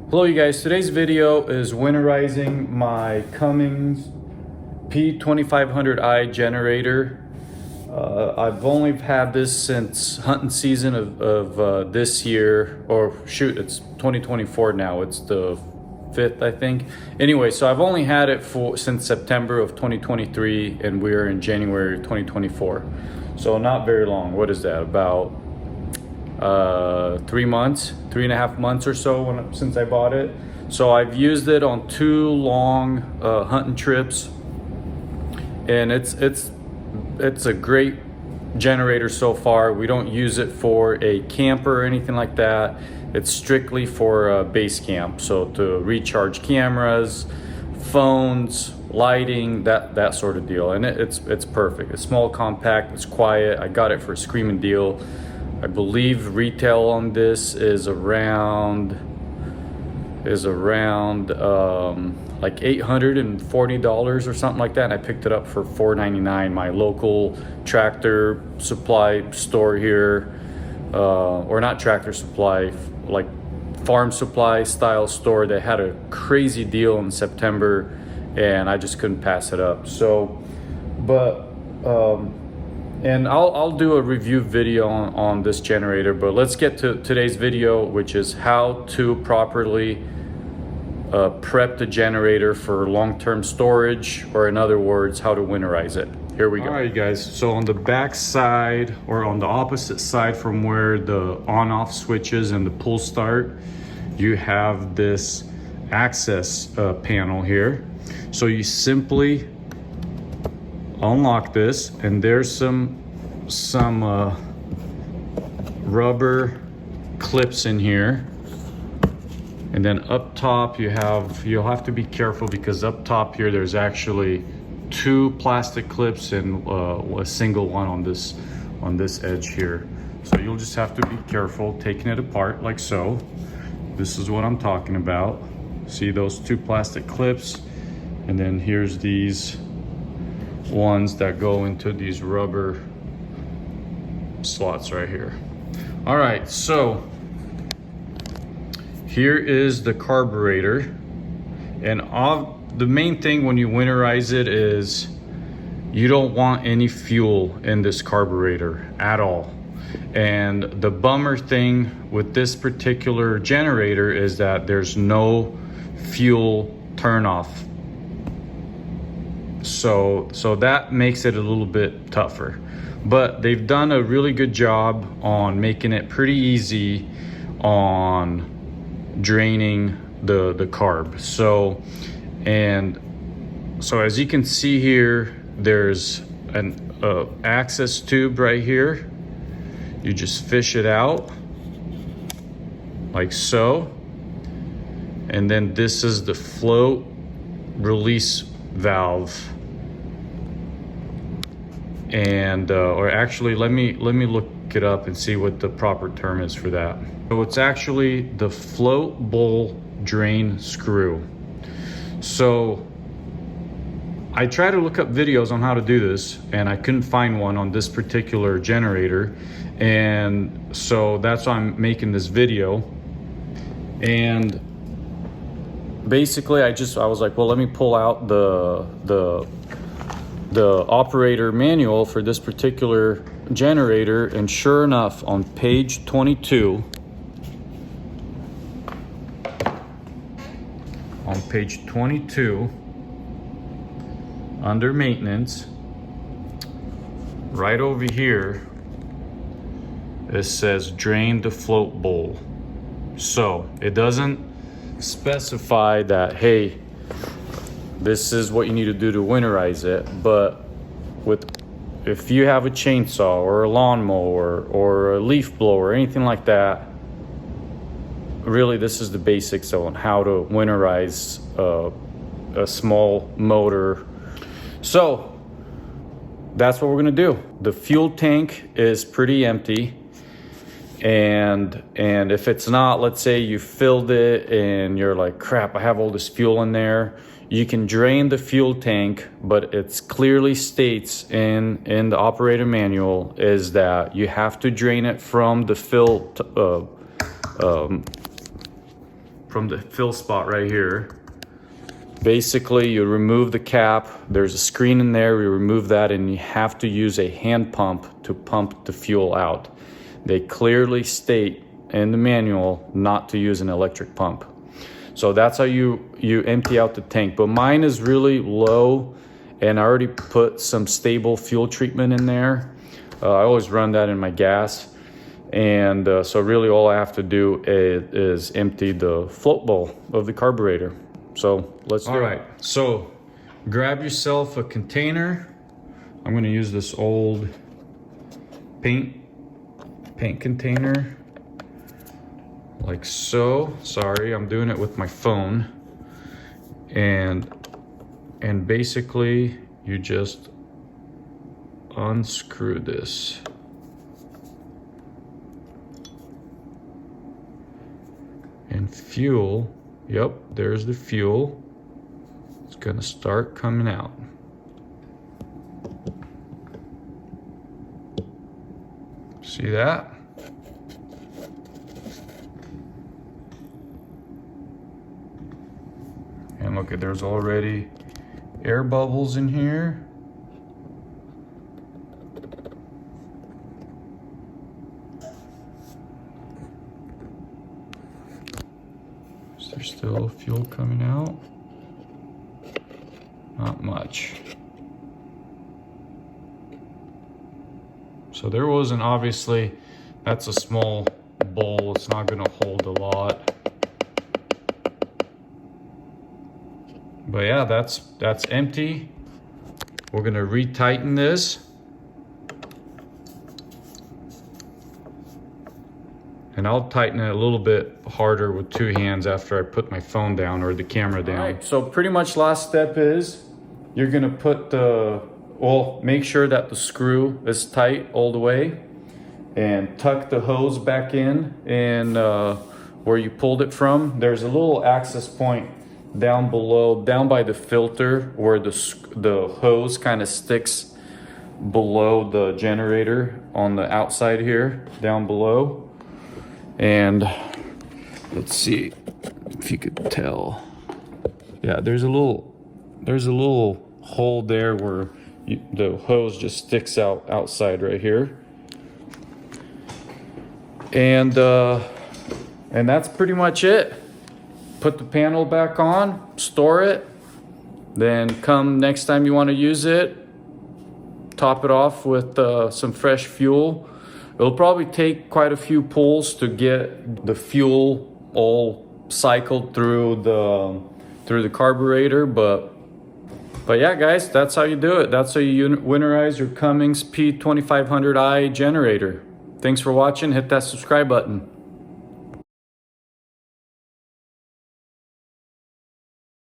Hello you guys, today's video is winterizing my Cummins P2500i Generator. I've only had this since hunting season of this year, or shoot, it's 2024 now, it's the 5th I think. Anyway, so I've only had it since September of 2023 and we're in January 2024. So not very long. What is that, about 3.5 months or so since I bought it. So I've used it on 2 long hunting trips, and it's a great generator so far. We don't use it for a camper or anything like that. It's strictly for base camp, so to recharge cameras, phones, lighting, that sort of deal. And it's perfect. It's small, compact, it's quiet. I got it for a screaming deal. I believe retail on this is around like $840 or something like that, and I picked it up for $4.99. My local tractor supply store here, or not tractor supply, like farm supply style store. They had a crazy deal in September and I just couldn't pass it up. So and I'll do a review video on this generator, but let's get to today's video, which is how to properly prep the generator for long-term storage, or in other words, how to winterize it. Here we go. All right guys, so on the back side, or on the opposite side from where the on-off switches and the pull start, you have this access panel here. So you simply unlock this, and there's some rubber clips in here, and then up top you'll have to be careful, because up top here there's actually 2 plastic clips and a single one on this edge here. So you'll just have to be careful taking it apart like so. This is what I'm talking about. See those 2 plastic clips, and then here's these ones that go into these rubber slots right here. All right, so here is the carburetor, and the main thing when you winterize it is you don't want any fuel in this carburetor at all. And the bummer thing with this particular generator is that there's no fuel turnoff. So that makes it a little bit tougher, but they've done a really good job on making it pretty easy on draining the carb. So as you can see here, there's an access tube right here. You just fish it out like so, and then this is the float release valve. And or actually let me look it up and see what the proper term is for that. So it's actually the float bowl drain screw. So I tried to look up videos on how to do this, and I couldn't find one on this particular generator, and so that's why I'm making this video. And basically I was like, well, let me pull out the operator manual for this particular generator, and sure enough, on page 22, under maintenance, right over here, it says drain the float bowl. So it doesn't specify that, hey, this is what you need to do to winterize it, but if you have a chainsaw or a lawnmower or a leaf blower or anything like that, really this is the basics on how to winterize a small motor. So that's what we're gonna do. The fuel tank is pretty empty, and if it's not, let's say you filled it and you're like, crap, I have all this fuel in there, you can drain the fuel tank, but it's clearly states in the operator manual is that you have to drain it from the from the fill spot right here. Basically, you remove the cap. There's a screen in there. You remove that, and you have to use a hand pump to pump the fuel out. They clearly state in the manual not to use an electric pump. So that's how you empty out the tank. But mine is really low, and I already put some stable fuel treatment in there. I always run that in my gas. And so really all I have to do is empty the float bowl of the carburetor. So let's do it. All right, so grab yourself a container. I'm gonna use this old paint container, like so. Sorry, I'm doing it with my phone. And basically you just unscrew this. And fuel, yep, there's the fuel. It's gonna start coming out. See that? And look at, there's already air bubbles in here. Is there still fuel coming out? Not much. So there wasn't, obviously, that's a small bowl. It's not gonna hold a lot. But yeah, that's empty. We're gonna retighten this. And I'll tighten it a little bit harder with two hands after I put my phone down or the camera down. All right, so pretty much last step is you're gonna put make sure that the screw is tight all the way, and tuck the hose back in and where you pulled it from. There's a little access point down below, down by the filter, where the hose kind of sticks below the generator on the outside here, down below. And let's see if you could tell. Yeah, there's a little hole there where the hose just sticks out outside right here. And that's pretty much it. Put the panel back on, store it, then come next time you want to use it, top it off with some fresh fuel. It'll probably take quite a few pulls to get the fuel all cycled through the carburetor, but yeah, guys, that's how you do it. That's how you winterize your Cummins P2500i generator. Thanks for watching. Hit that subscribe button.